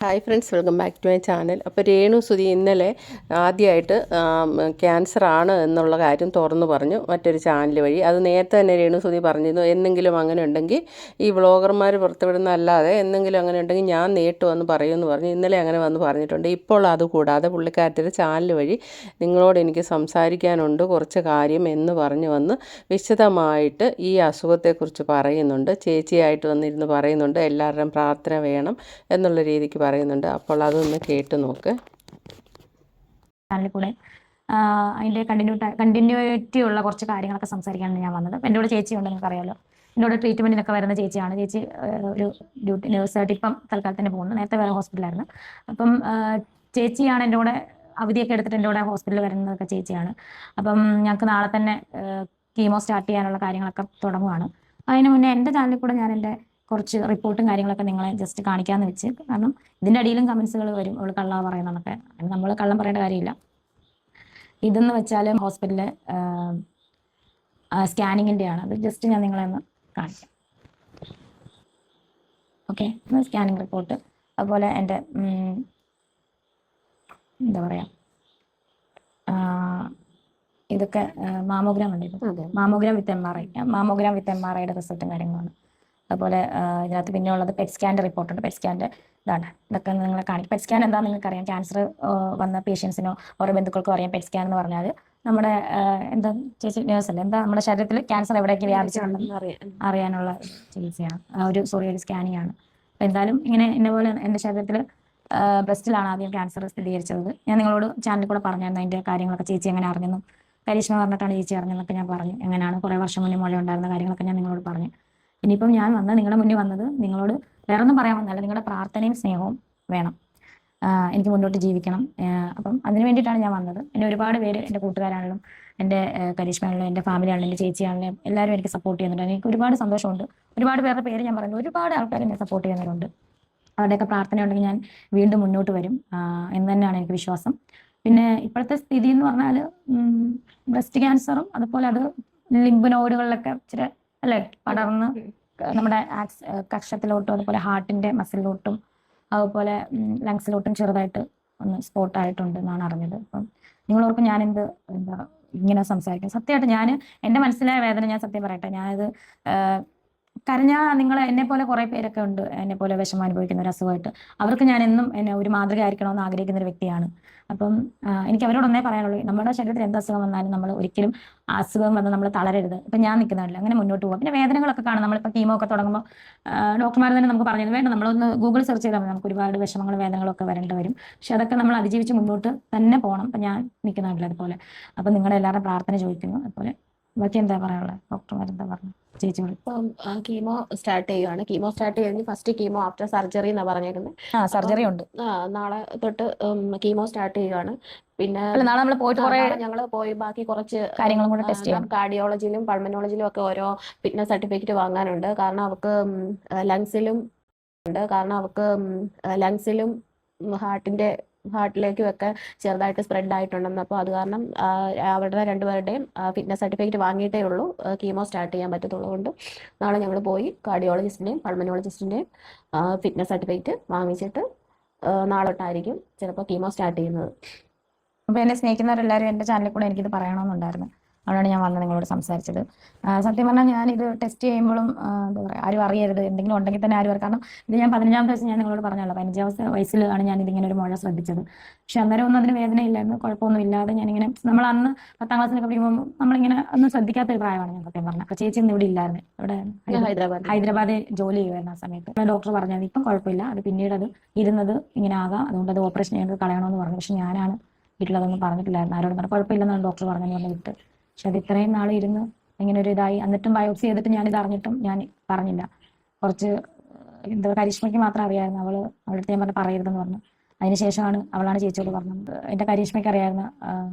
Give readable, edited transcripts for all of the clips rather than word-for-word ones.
Hi friends, welcome back to my channel. അപ്പോൾ രേണു സുധി ഇന്നലെ ആദ്യമായിട്ട് ക്യാൻസർ ആണ് എന്നുള്ള കാര്യം തുറന്നു പറഞ്ഞു മറ്റൊരു ചാനൽ വഴി. അത് നേരത്തെ തന്നെ രേണു സുധി പറഞ്ഞിരുന്നു, എന്തെങ്കിലും അങ്ങനെ ഉണ്ടെങ്കിൽ ഈ വ്ളോഗർമാർ പുറത്തുവിടുന്ന അല്ലാതെ എന്തെങ്കിലും അങ്ങനെ ഉണ്ടെങ്കിൽ ഞാൻ നേരിട്ട് വന്ന് പറയുമെന്ന് പറഞ്ഞു. ഇന്നലെ അങ്ങനെ വന്ന് പറഞ്ഞിട്ടുണ്ട്. ഇപ്പോൾ അതുകൂടാതെ പുള്ളിക്കാരത്തിൻ്റെ ചാനൽ വഴി നിങ്ങളോട് എനിക്ക് സംസാരിക്കാനുണ്ട് കുറച്ച് കാര്യം എന്ന് പറഞ്ഞു വന്ന് വിശദമായിട്ട് ഈ അസുഖത്തെക്കുറിച്ച് പറയുന്നുണ്ട്. ചേച്ചിയായിട്ട് വന്നിരുന്ന് പറയുന്നുണ്ട്, എല്ലാവരുടെയും പ്രാർത്ഥന വേണം എന്നുള്ള രീതിക്ക് പറയുന്നുണ്ട്. അപ്പോൾ അതൊന്ന് കേട്ട് നോക്ക്. ചാനലിൽ കൂടെ അതിൻ്റെ കണ്ടിന്യൂറ്റി ഉള്ള കുറച്ച് കാര്യങ്ങളൊക്കെ സംസാരിക്കാനാണ് ഞാൻ വന്നത്. എൻ്റെ കൂടെ ചേച്ചിയുണ്ട്, നിങ്ങൾക്ക് അറിയാമല്ലോ. എൻ്റെ കൂടെ ട്രീറ്റ്മെൻറ്റിനൊക്കെ വരുന്ന ചേച്ചിയാണ്. ചേച്ചി ഒരു ഡ്യൂട്ടി നേഴ്സായിട്ട് ഇപ്പം തൽക്കാലത്തിന് പോകുന്നു. നേരത്തെ വേറെ ഹോസ്പിറ്റലായിരുന്നു. അപ്പം ചേച്ചിയാണ് എൻ്റെ കൂടെ അവധിയൊക്കെ എടുത്തിട്ട് എൻ്റെ കൂടെ ഹോസ്പിറ്റലിൽ വരുന്നതൊക്കെ ചേച്ചിയാണ്. അപ്പം ഞങ്ങൾക്ക് നാളെ തന്നെ കീമോ സ്റ്റാർട്ട് ചെയ്യാനുള്ള കാര്യങ്ങളൊക്കെ തുടങ്ങുവാണ്. അതിന് മുന്നേ എൻ്റെ ചാനലിൽ കൂടെ ഞാൻ എൻ്റെ കുറച്ച് റിപ്പോർട്ടും കാര്യങ്ങളൊക്കെ നിങ്ങളെ ജസ്റ്റ് കാണിക്കാമെന്ന് വെച്ച്. കാരണം ഇതിൻ്റെ അടിയിലും കമൻസുകൾ വരും, അവൾ കള്ളം പറയുന്നതൊക്കെ. നമ്മൾ കള്ളം പറയേണ്ട കാര്യമില്ല. ഇതെന്ന് വെച്ചാൽ ഹോസ്പിറ്റലിലെ സ്കാനിങ്ങിൻ്റെയാണ്. അത് ജസ്റ്റ് ഞാൻ നിങ്ങളെ ഒന്ന് കാണിക്കാം. ഓക്കെ, സ്കാനിങ് റിപ്പോർട്ട്, അതുപോലെ എൻ്റെ എന്താ പറയുക, ഇതൊക്കെ മാമോഗ്രാം ഉണ്ട്. ഇത് മാമോഗ്രാം വിത്ത് MRI റിസൾട്ടും കാര്യങ്ങളാണ്. അതുപോലെ ഇതിനകത്ത് പിന്നെ ഉള്ളത് പെറ്റ് സ്കാൻ്റെ റിപ്പോർട്ടുണ്ട്. പെറ്റ് സ്കാൻ്റെ ഇതാണ്. ഇതൊക്കെ നിങ്ങളെ കാണിക്കും. പെറ്റ് സ്കാൻ എന്താണെന്ന് നിങ്ങൾക്ക് അറിയാം. ക്യാൻസർ വന്ന പേഷ്യൻസിനോ ഓരോ ബന്ധുക്കൾക്കോ അറിയാം. പെറ്റ് സ്കാൻ എന്ന് പറഞ്ഞാൽ നമ്മുടെ എന്താ ചേച്ചി നേഴ്സല്ലേ, എന്താ നമ്മുടെ ശരീരത്തിൽ ക്യാൻസർ എവിടെയൊക്കെ വ്യാപിച്ചിട്ടുണ്ടെന്ന് അറിയാനുള്ള ചികിത്സയാണ്. ഒരു സ്കാനിങ് ആണ്. അപ്പോൾ എന്തായാലും ഇങ്ങനെ എന്നെ പോലെ എൻ്റെ ശരീരത്തിൽ ബ്രസ്റ്റിലാണ് ആദ്യം ക്യാൻസർ സ്ഥിരീകരിച്ചത്. ഞാൻ നിങ്ങളോട് ചാനലിൽ കൂടെ പറഞ്ഞായിരുന്നു അതിൻ്റെ കാര്യങ്ങളൊക്കെ. ചേച്ചി എങ്ങനെ അറിഞ്ഞെന്നും കരീഷ്മ പറഞ്ഞിട്ടാണ് ചേച്ചി അറിഞ്ഞെന്നൊക്കെ ഞാൻ പറഞ്ഞു. എങ്ങനെയാണ് കുറേ വർഷം മുന്നേ മുഴ ഉണ്ടായിരുന്ന കാര്യങ്ങളൊക്കെ ഞാൻ നിങ്ങളോട് പറഞ്ഞു. ഇനിയിപ്പം ഞാൻ നിങ്ങളുടെ മുന്നിൽ വന്നത് നിങ്ങളോട് വേറെ ഒന്നും പറയാൻ വന്നല്ല, നിങ്ങളുടെ പ്രാർത്ഥനയും സ്നേഹവും വേണം. എനിക്ക് മുന്നോട്ട് ജീവിക്കണം. അപ്പം അതിന് വേണ്ടിയിട്ടാണ് ഞാൻ വന്നത്. എന്നെ ഒരുപാട് പേര്, എൻ്റെ കൂട്ടുകാരാണെങ്കിലും എൻ്റെ കരീഷ്മയാണെങ്കിലും എൻ്റെ ഫാമിലി ആണെങ്കിലും എൻ്റെ ചേച്ചിയാണെങ്കിലും എല്ലാവരും എനിക്ക് സപ്പോർട്ട് ചെയ്യുന്നുണ്ട്. എനിക്ക് ഒരുപാട് സന്തോഷമുണ്ട്. ഒരുപാട് പേരുടെ പേര് ഞാൻ പറയുന്നത്, ഒരുപാട് ആൾക്കാർ എന്നെ സപ്പോർട്ട് ചെയ്യുന്നവരുണ്ട്. അവരുടെയൊക്കെ പ്രാർത്ഥന ഉണ്ടെങ്കിൽ ഞാൻ വീണ്ടും മുന്നോട്ട് വരും എന്ന് തന്നെയാണ് എനിക്ക് വിശ്വാസം. പിന്നെ ഇപ്പോഴത്തെ സ്ഥിതി എന്ന് പറഞ്ഞാൽ ബ്രസ്റ്റ് ക്യാൻസറും അതുപോലെ അത് ലിംബ് നോഡുകളിലൊക്കെ ഇച്ചിരി അല്ലേ പടർന്ന് നമ്മുടെ കക്ഷത്തിലോട്ടും അതുപോലെ ഹാർട്ടിൻ്റെ മസിലിലോട്ടും അതുപോലെ ലങ്സിലോട്ടും ചെറുതായിട്ട് ഒന്ന് സ്പോട്ടായിട്ടുണ്ട് എന്നാണ് അറിഞ്ഞത്. അപ്പം നിങ്ങളോർക്കും ഞാനെന്ത് എന്താ ഇങ്ങനെ സംസാരിക്കും. സത്യമായിട്ട് ഞാൻ എൻ്റെ മനസ്സിലായ വേദന ഞാൻ സത്യം പറയട്ടെ. ഞാനത് കരഞ്ഞാൽ നിങ്ങൾ എന്നെ പോലെ കുറേ പേരൊക്കെ ഉണ്ട്, എന്നെ പോലെ വിഷമം അനുഭവിക്കുന്ന ഒരു അസുഖമായിട്ട്. അവർക്ക് ഞാൻ എന്നും എന്നെ ഒരു മാതൃക ആയിരിക്കണമെന്ന് ആഗ്രഹിക്കുന്ന ഒരു വ്യക്തിയാണ്. അപ്പം എനിക്ക് അവരോടൊന്നേ പറയാനുള്ളൂ, നമ്മുടെ ശരീരത്തിൽ എന്ത് അസുഖം വന്നാലും നമ്മൾ ഒരിക്കലും അസുഖം വന്ന് നമ്മൾ തളരരുത്. ഇപ്പം ഞാൻ നിൽക്കുന്നില്ല, അങ്ങനെ മുന്നോട്ട് പോകുക. പിന്നെ വേദനകളൊക്കെ കാണും. നമ്മളിപ്പോൾ കീമോ ഒക്കെ തുടങ്ങുമ്പോൾ ഡോക്ടർമാർ തന്നെ നമുക്ക് പറഞ്ഞത് വേണ്ട, നമ്മളൊന്ന് ഗൂഗിൾ സെർച്ച് ചെയ്താൽ മതി, നമുക്ക് ഒരുപാട് വിഷമങ്ങളും വേദനകളൊക്കെ വരേണ്ടി വരും. പക്ഷെ അതൊക്കെ നമ്മൾ അതിജീവിച്ച് മുന്നോട്ട് തന്നെ പോകണം. അപ്പം ഞാൻ നിൽക്കുന്നില്ല അതുപോലെ. അപ്പം നിങ്ങളുടെ എല്ലാവരുടെ പ്രാർത്ഥന ചോദിക്കുന്നു. അതുപോലെ ബാക്കി എന്താ പറയാനുള്ളത്, ഡോക്ടർമാരെന്താ പറഞ്ഞു ചേച്ചിയോട്? ഇപ്പം കീമോ സ്റ്റാർട്ട് ചെയ്യുകയാണ്. കീമോ സ്റ്റാർട്ട് ചെയ്ത് ഫസ്റ്റ് കീമോ ആഫ്റ്റർ സർജറി എന്നാണ് പറഞ്ഞേക്കുന്നത്. സർജറി ഉണ്ട്. നാളെ തൊട്ട് കീമോ സ്റ്റാർട്ട് ചെയ്യുകയാണ്. പിന്നെ നാളെ നമ്മൾ പോയിട്ട് ഞങ്ങൾ പോയി ബാക്കി കുറച്ച് കാര്യങ്ങളും കൂടെ ടെസ്റ്റ് ചെയ്യാം. കാർഡിയോളജിയിലും പൾമനോളജിയിലും ഒക്കെ ഓരോ ഫിറ്റ്നസ് സർട്ടിഫിക്കറ്റ് വാങ്ങാനുണ്ട്. കാരണം അവർക്ക് ലങ്സിലും ഹാർട്ടിലേക്കും ഒക്കെ ചെറുതായിട്ട് സ്പ്രെഡ് ആയിട്ടുണ്ടെന്ന്. അപ്പോൾ അത് കാരണം അവരുടെ രണ്ടുപേരുടെയും ഫിറ്റ്നസ് സർട്ടിഫിക്കറ്റ് വാങ്ങിയിട്ടേ ഉള്ളൂ കീമോ സ്റ്റാർട്ട് ചെയ്യാൻ പറ്റത്തുള്ളൂ. കൊണ്ട് നാളെ ഞങ്ങൾ പോയി കാർഡിയോളജിസ്റ്റിൻ്റെയും പൾമനോളജിസ്റ്റിൻ്റെയും ഫിറ്റ്നസ് സർട്ടിഫിക്കറ്റ് വാങ്ങിച്ചിട്ട് നാളെ തൊട്ടായിരിക്കും ചിലപ്പോൾ കീമോ സ്റ്റാർട്ട് ചെയ്യുന്നത്. അപ്പോൾ എന്നെ സ്നേഹിക്കുന്നവരെല്ലാവരും എൻ്റെ ചാനലിൽ കൂടെ എനിക്കിത് പറയണമെന്നുണ്ടായിരുന്നു. അതുകൊണ്ടാണ് ഞാൻ വന്ന് നിങ്ങളോട് സംസാരിച്ചത്. സത്യം പറഞ്ഞാൽ ഞാനിത് ടെസ്റ്റ് ചെയ്യുമ്പോഴും എന്താ പറയുക, ആരും അറിയരുത്, എന്തെങ്കിലും ഉണ്ടെങ്കിൽ തന്നെ ആരും അറിയാം. കാരണം ഇത് ഞാൻ 15-ാമത്തെ വയസ്സ് ഞാൻ നിങ്ങളോട് പറഞ്ഞല്ലോ, 15-ാമത്തെ വയസ്സിലാണ് ഞാൻ ഇതിങ്ങനെ ഒരു മുഴ ശ്രദ്ധിച്ചത്. പക്ഷെ അന്നേരം ഒന്നും അതിന് വേദനയില്ലായിരുന്നു, കുഴപ്പമൊന്നും ഇല്ലാതെ ഞാനിങ്ങനെ, നമ്മൾ അന്ന് 10ാം ക്ലാസ്സിലൊക്കെ പഠിക്കുമ്പോൾ നമ്മളിങ്ങനെ ഒന്നും ശ്രദ്ധിക്കാത്ത ഒരു പ്രായമാണ് ഞാൻ സത്യം പറഞ്ഞത്. അപ്പോൾ ചേച്ചി ഒന്നും ഇവിടെ ഇല്ലായിരുന്നു, ഇവിടെ ഹൈദരാബാദിൽ ജോലി ചെയ്യുമായിരുന്നു ആ സമയത്ത്. ഡോക്ടർ പറഞ്ഞത് ഇപ്പം കുഴപ്പമില്ല, അത് പിന്നീട് അത് ഇരുന്നത് ഇങ്ങനെ ആകാം, അതുകൊണ്ട് അത് ഓപ്പറേഷൻ ചെയ്യേണ്ടത് കളയണമെന്ന് പറഞ്ഞു. പക്ഷെ ഞാനാണ് വീട്ടിലതൊന്നും പറഞ്ഞിട്ടില്ലായിരുന്നു, ആരോടും പറഞ്ഞു. കുഴപ്പമില്ലെന്നാണ് ഡോക്ടർ പറഞ്ഞതെന്ന് പറഞ്ഞ് വിട്ട്. പക്ഷെ അത് ഇത്രയും നാൾ ഇരുന്ന് ഇങ്ങനെ ഒരു ഇതായി, എന്നിട്ടും ബയോപ്സി ചെയ്തിട്ട് ഞാനിത് അറിഞ്ഞിട്ടും ഞാൻ പറഞ്ഞില്ല. കുറച്ച് എന്താ കരീഷ്മയ്ക്ക് മാത്രം അറിയാമായിരുന്നു. അവളുടെ അടുത്ത് ഞാൻ പറയരുതെന്ന് പറഞ്ഞു. അതിനുശേഷമാണ് അവളാണ് ചേച്ചിയോട് പറഞ്ഞത്. എൻ്റെ കരീഷ്മയ്ക്ക് അറിയാമായിരുന്നു,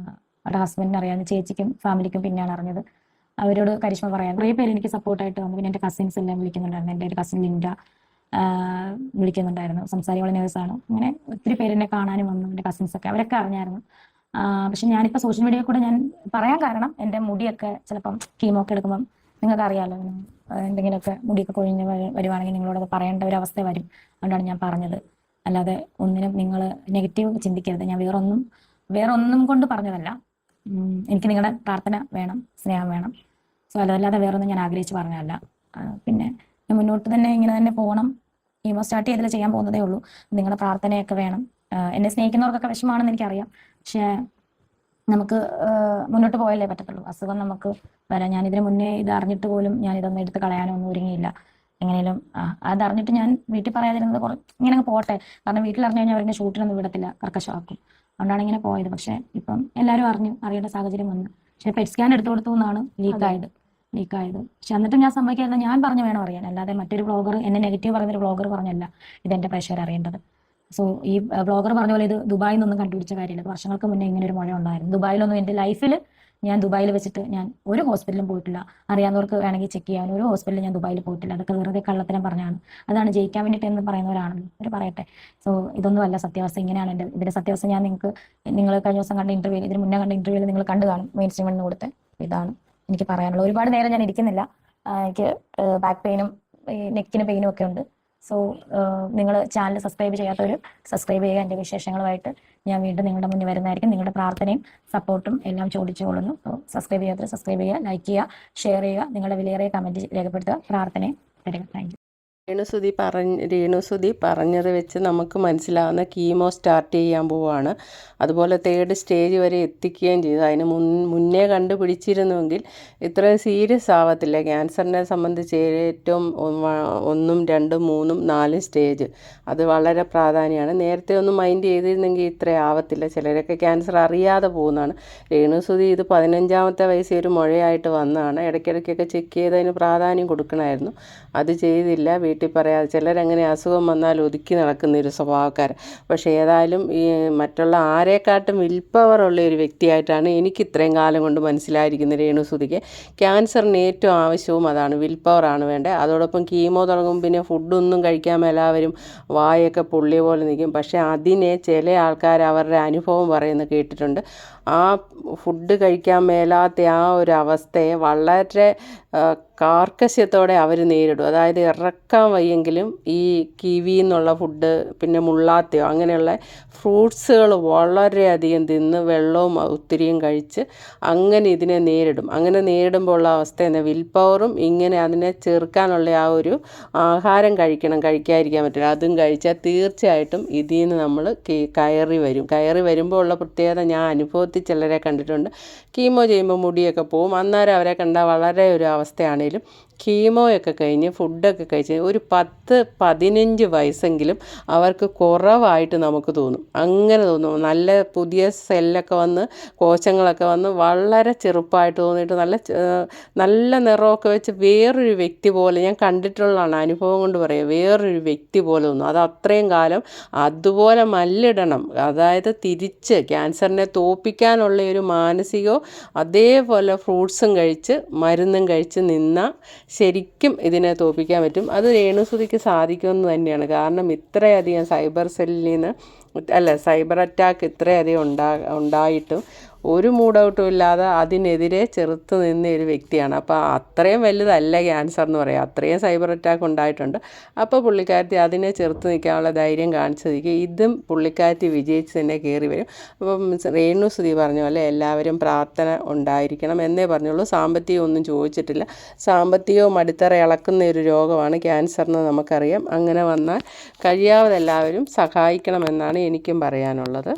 അവരുടെ ഹസ്ബൻഡിന് അറിയാമായിരുന്നു, ചേച്ചിക്കും ഫാമിലിക്കും പിന്നെയാണ് അറിഞ്ഞത്. അവരോട് കരീഷ്മ പറയാം. കുറേ പേര് എനിക്ക് സപ്പോർട്ടായിട്ട് വന്നു. പിന്നെ എൻ്റെ കസിൻസ് എല്ലാം വിളിക്കുന്നുണ്ടായിരുന്നു. എൻ്റെ ഒരു കസിൻ ലിൻഡ വിളിക്കുന്നുണ്ടായിരുന്നു, സംസാരിക്കുള്ള നേഴ്സാണ്. അങ്ങനെ ഒത്തിരി പേര് എന്നെ കാണാനും വന്നു, എൻ്റെ കസിൻസൊക്കെ, അവരൊക്കെ അറിഞ്ഞായിരുന്നു. പക്ഷെ ഞാനിപ്പോൾ സോഷ്യൽ മീഡിയയിൽ കൂടെ ഞാൻ പറയാൻ കാരണം, എൻ്റെ മുടിയൊക്കെ ചിലപ്പം കീമോ ഒക്കെ എടുക്കുമ്പം നിങ്ങൾക്ക് അറിയാമല്ലോ, എന്തെങ്കിലുമൊക്കെ മുടിയൊക്കെ കൊഴിഞ്ഞ് വരുവാണെങ്കിൽ നിങ്ങളോടത് പറയേണ്ട ഒരു അവസ്ഥ വരും. അതുകൊണ്ടാണ് ഞാൻ പറഞ്ഞത്. അല്ലാതെ ഒന്നിനും നിങ്ങൾ നെഗറ്റീവ് ചിന്തിക്കരുത്. ഞാൻ വേറെ ഒന്നും കൊണ്ട് പറഞ്ഞതല്ല. എനിക്ക് നിങ്ങളുടെ പ്രാർത്ഥന വേണം, സ്നേഹം വേണം. സോ അതല്ലാതെ വേറൊന്നും ഞാൻ ആഗ്രഹിച്ച് പറഞ്ഞതല്ല. പിന്നെ ഞാൻ മുന്നോട്ട് തന്നെ ഇങ്ങനെ തന്നെ പോകണം. കീമോ സ്റ്റാർട്ട് ചെയ്തില്ല, ചെയ്യാൻ പോകുന്നതേ ഉള്ളൂ. നിങ്ങളുടെ പ്രാർത്ഥനയൊക്കെ വേണം. എന്നെ സ്നേഹിക്കുന്നവർക്കൊക്കെ വിഷമമാണെന്ന് എനിക്കറിയാം. പക്ഷേ നമുക്ക് മുന്നോട്ട് പോയല്ലേ പറ്റത്തുള്ളൂ. അസുഖം നമുക്ക് വരാം. ഞാനിതിന് മുന്നേ ഇത് അറിഞ്ഞിട്ട് പോലും ഞാൻ ഇതൊന്നും എടുത്ത് കളയാനൊന്നും ഒരുങ്ങിയില്ല. എങ്ങനെയും അതറിഞ്ഞിട്ട് ഞാൻ വീട്ടിൽ പറയാതിരുന്നത് ഇങ്ങനെ പോട്ടെ. കാരണം വീട്ടിൽ അറിഞ്ഞു കഴിഞ്ഞാൽ അവരെന്നെ ഷൂട്ടിനൊന്നും വിടത്തില്ല, കർക്കശമാക്കും. അതുകൊണ്ടാണ് ഇങ്ങനെ പോയത്. പക്ഷേ ഇപ്പം എല്ലാവരും അറിയേണ്ട സാഹചര്യം വന്നു. പക്ഷേ പെറ്റ് സ്കാൻ എടുത്തു കൊടുത്തു എന്നാണ് ലീക്കായത്. പക്ഷെ എന്നിട്ടും ഞാൻ സമ്മതിക്കാതെ ഞാൻ പറഞ്ഞു വേണം അറിയാൻ. അല്ലാതെ മറ്റൊരു വ്ളോഗർ, എന്നെ നെഗറ്റീവ് പറയുന്നൊരു വ്ളോഗർ പറഞ്ഞല്ല ഇതെൻ്റെ പ്രേക്ഷകർ അറിയേണ്ടത്. സോ ഈ വ്ളോഗർ പറഞ്ഞ പോലെ ഇത് ദുബായിൽ നിന്നൊന്നും കണ്ടുപിടിച്ച കാര്യമില്ല. വർഷങ്ങൾക്ക് മുന്നേ ഇങ്ങനെ ഒരു മുഴ ഉണ്ടായിരുന്നു. ദുബായിലൊന്നും എൻ്റെ ലൈഫിൽ ഞാൻ ദുബായിൽ വെച്ചിട്ട് ഞാൻ ഒരു ഹോസ്പിറ്റലിലും പോയിട്ടില്ല. അറിയാവുന്നവർക്ക് വേണമെങ്കിൽ ചെക്ക് ചെയ്യാൻ. ഒരു ഹോസ്പിറ്റലിൽ ഞാൻ ദുബായിൽ പോയിട്ടില്ല. അതൊക്കെ വെറുതെ കള്ളത്തരം പറഞ്ഞാണ്. അതാണ് ജയിക്കാൻ വേണ്ടിയിട്ട് എന്ന് പറയുന്നവരാണല്ലോ അവർ പറയട്ടെ. സോ ഇതൊന്നും അല്ല സത്യാവസ്ഥ. ഇങ്ങനെയാണ് ഇതിൻ്റെ സത്യാവസ്ഥ. ഞാൻ നിങ്ങൾ കഴിഞ്ഞ ദിവസം കണ്ട ഇന്റർവ്യൂവിൽ, ഇതിന് മുന്നേ കണ്ട ഇന്റർവ്യൂവിൽ നിങ്ങൾ കണ്ടു കാണും. മെയിൻ സ്ട്രീമിൽ നിന്ന് കൊടുത്ത് ഇതാണ് എനിക്ക് പറയാനുള്ളത്. ഒരുപാട് നേരം ഞാൻ ഇരിക്കുന്നില്ല. എനിക്ക് ബാക്ക് പെയിനും നെക്കിന് പെയിനും ഒക്കെ ഉണ്ട്. സോ നിങ്ങൾ ചാനൽ സബ്സ്ക്രൈബ് ചെയ്യാത്തവർ സബ്സ്ക്രൈബ് ചെയ്യുക. എൻ്റെ വിശേഷങ്ങളുമായിട്ട് ഞാൻ വീണ്ടും നിങ്ങളുടെ മുന്നിൽ വരുന്നതായിരിക്കും. നിങ്ങളുടെ പ്രാർത്ഥനയും സപ്പോർട്ടും എല്ലാം ചോദിച്ചുകൊള്ളുന്നു. സോ സബ്സ്ക്രൈബ് ചെയ്യാത്തവർ സബ്സ്ക്രൈബ് ചെയ്യുക, ലൈക്ക് ചെയ്യുക, ഷെയർ ചെയ്യുക, നിങ്ങളുടെ വിലയേറിയ കമൻറ്റ് രേഖപ്പെടുത്തുക, പ്രാർത്ഥനയും തരിക. Thank you. രേണുസുതി പറഞ്ഞത് വെച്ച് നമുക്ക് മനസ്സിലാവുന്ന കീമോ സ്റ്റാർട്ട് ചെയ്യാൻ പോവുകയാണ്. അതുപോലെ 3rd സ്റ്റേജ് വരെ എത്തിക്കുകയും ചെയ്തു. അതിന് മുന്നേ കണ്ടുപിടിച്ചിരുന്നുവെങ്കിൽ ഇത്രയും സീരിയസ് ആവത്തില്ല. ക്യാൻസറിനെ സംബന്ധിച്ച് ഏറ്റവും 1, 2, 3, 4 സ്റ്റേജ് അത് വളരെ പ്രാധാന്യമാണ്. നേരത്തെ ഒന്നും മൈൻഡ് ചെയ്തിരുന്നെങ്കിൽ ഇത്ര ആവത്തില്ല. ചിലരൊക്കെ ക്യാൻസർ അറിയാതെ പോകുന്നതാണ്. രേണുസുതി ഇത് 15ാമത്തെ വയസ്സിൽ ഒരു മുഴയായിട്ട് വന്നതാണ്. ഇടയ്ക്കിടയ്ക്കൊക്കെ ചെക്ക് ചെയ്തതിന് പ്രാധാന്യം കൊടുക്കണമായിരുന്നു. അത് ചെയ്തില്ല. വീട്ടിൽ പറയാതെ ചിലരങ്ങനെ അസുഖം വന്നാൽ ഒതുക്കി നടക്കുന്ന ഒരു സ്വഭാവക്കാർ. പക്ഷേ ഏതായാലും ഈ മറ്റുള്ള ആരെക്കാട്ടും വിൽ പവറുള്ള ഒരു വ്യക്തിയായിട്ടാണ് എനിക്ക് ഇത്രയും കാലം കൊണ്ട് മനസ്സിലായിരിക്കുന്നത് രേണുസുതിക്ക്. ക്യാൻസറിന് ഏറ്റവും ആവശ്യവും അതാണ്, വിൽ പവറാണ് വേണ്ടത്. അതോടൊപ്പം കീമോ തുടങ്ങും പിന്നെ ഫുഡൊന്നും കഴിക്കാൻ എല്ലാവരും വായൊക്കെ പൊള്ളിയ പോലെ നിൽക്കും. പക്ഷേ അതിനെ ചില ആൾക്കാർ അവരുടെ അനുഭവം പറയുന്നത് കേട്ടിട്ടുണ്ട്. ആ ഫുഡ് കഴിക്കാൻ മേലാത്ത ആ ഒരു അവസ്ഥയെ വളരെ കാർക്കശ്യത്തോടെ അവർ നേരിടും. അതായത് ഇറക്കാൻ വയ്യെങ്കിലും ഈ കിവി എന്നുള്ള ഫുഡ്, പിന്നെ മുള്ളാത്തയോ അങ്ങനെയുള്ള ഫ്രൂട്ട്സുകൾ വളരെയധികം തിന്ന് വെള്ളവും ഒത്തിരിയും കഴിച്ച് അങ്ങനെ ഇതിനെ നേരിടും. അങ്ങനെ നേരിടുമ്പോൾ ഉള്ള അവസ്ഥ എന്താ, വിൽ പവറും ഇങ്ങനെ അതിനെ ചെറുക്കാനുള്ള ആ ഒരു ആഹാരം കഴിക്കാതിരിക്കാൻ പറ്റില്ല. അതും കഴിച്ചാൽ തീർച്ചയായിട്ടും ഇതിൽ നിന്ന് നമ്മൾ കയറി വരുമ്പോൾ ഉള്ള പ്രത്യേകത ഞാൻ അനുഭവത്തിൽ ചിലരെ കണ്ടിട്ടുണ്ട്. കീമോ ചെയ്യുമ്പോൾ മുടിയൊക്കെ പോവും. അന്നേരം അവരെ കണ്ടാൽ വളരെ ഒരു അവസ്ഥയാണേലും കീമോയൊക്കെ കഴിഞ്ഞ് ഫുഡൊക്കെ കഴിച്ച് ഒരു 10-15 വയസ്സെങ്കിലും അവർക്ക് കുറവായിട്ട് നമുക്ക് തോന്നും. അങ്ങനെ തോന്നും. നല്ല പുതിയ സെല്ലൊക്കെ വന്ന് കോശങ്ങളൊക്കെ വന്ന് വളരെ ചെറുപ്പമായിട്ട് തോന്നിയിട്ട് നല്ല നിറമൊക്കെ വെച്ച് വേറൊരു വ്യക്തി പോലെ ഞാൻ കണ്ടിട്ടുള്ളതാണ്. അനുഭവം കൊണ്ട് പറയുക, വേറൊരു വ്യക്തി പോലെ തോന്നും. അത് അത്രയും കാലം അതുപോലെ മല്ലിടണം. അതായത് തിരിച്ച് ക്യാൻസറിനെ തോൽപ്പിക്കാനുള്ള ഒരു മാനസികവും അതേപോലെ ഫ്രൂട്ട്സും കഴിച്ച് മരുന്നും കഴിച്ച് നിന്നാൽ ശരിക്കും ഇതിനെ തോൽപ്പിക്കാൻ പറ്റും. അത് രേണുസുതിക്ക് സാധിക്കുമെന്ന് തന്നെയാണ്. കാരണം ഇത്രയധികം സൈബർ അറ്റാക്ക് ഇത്രയധികം ഉണ്ടായിട്ടും ഒരു മൂഡൗട്ടും ഇല്ലാതെ അതിനെതിരെ ചെറുത്ത് നിന്ന ഒരു വ്യക്തിയാണ്. അപ്പോൾ അത്രയും വലുതല്ല ക്യാൻസർ എന്ന് പറയാം. അത്രയും സൈബർ അറ്റാക്ക് ഉണ്ടായിട്ടുണ്ട്. അപ്പോൾ പുള്ളിക്കാരത്തി അതിനെ ചെറുത്ത് നിൽക്കാനുള്ള ധൈര്യം കാണിച്ചതിക്ക് ഇതും പുള്ളിക്കാരത്തി വിജയിച്ച് തന്നെ കയറി വരും. അപ്പം രേണുസുതി പറഞ്ഞ പോലെ എല്ലാവരും പ്രാർത്ഥന ഉണ്ടായിരിക്കണം എന്നേ പറഞ്ഞുള്ളൂ. സാമ്പത്തികം ഒന്നും ചോദിച്ചിട്ടില്ല. സാമ്പത്തികവും അടിത്തറ ഇളക്കുന്ന ഒരു രോഗമാണ് ക്യാൻസർ എന്ന് നമുക്കറിയാം. അങ്ങനെ വന്നാൽ കഴിയാവതെല്ലാവരും സഹായിക്കണമെന്നാണ് എനിക്കും പറയാനുള്ളത്.